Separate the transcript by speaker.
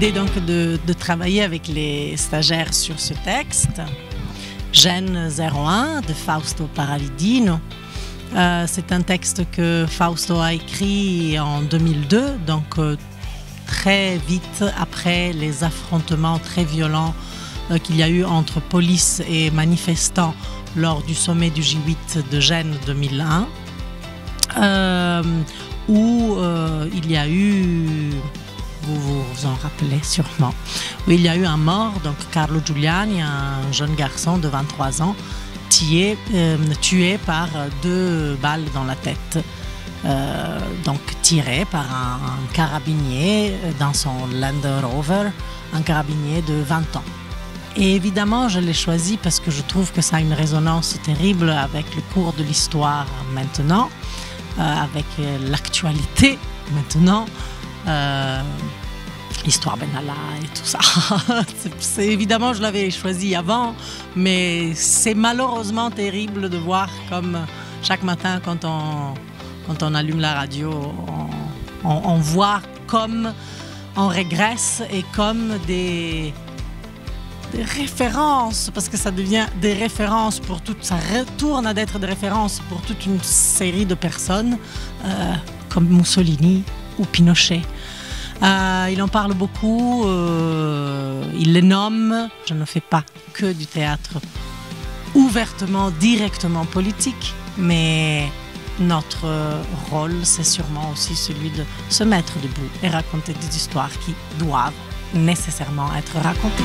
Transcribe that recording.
Speaker 1: décidé donc de travailler avec les stagiaires sur ce texte. Gênes 01 de Fausto Paravidino. C'est un texte que Fausto a écrit en 2002, donc très vite après les affrontements très violents qu'il y a eu entre police et manifestants lors du sommet du G8 de Gênes 2001, où il y a eu, vous vous en rappelez sûrement, où il y a eu un mort, donc Carlo Giuliani, un jeune garçon de 23 ans, tué par 2 balles dans la tête. Donc tiré par un carabinier dans son Land Rover, un carabinier de 20 ans. Et évidemment, je l'ai choisi parce que je trouve que ça a une résonance terrible avec le cours de l'histoire maintenant, avec l'actualité maintenant, l'histoire Ben Allah et tout ça. Évidemment, je l'avais choisi avant, mais c'est malheureusement terrible de voir comme chaque matin quand on allume la radio, on voit comme on régresse et comme des références, parce que ça devient des références pour tout, ça retourne à d'être des références pour toute une série de personnes comme Mussolini ou Pinochet. Il en parle beaucoup, il les nomme. Je ne fais pas que du théâtre ouvertement, directement politique, mais notre rôle, c'est sûrement aussi celui de se mettre debout et raconter des histoires qui doivent nécessairement être racontées.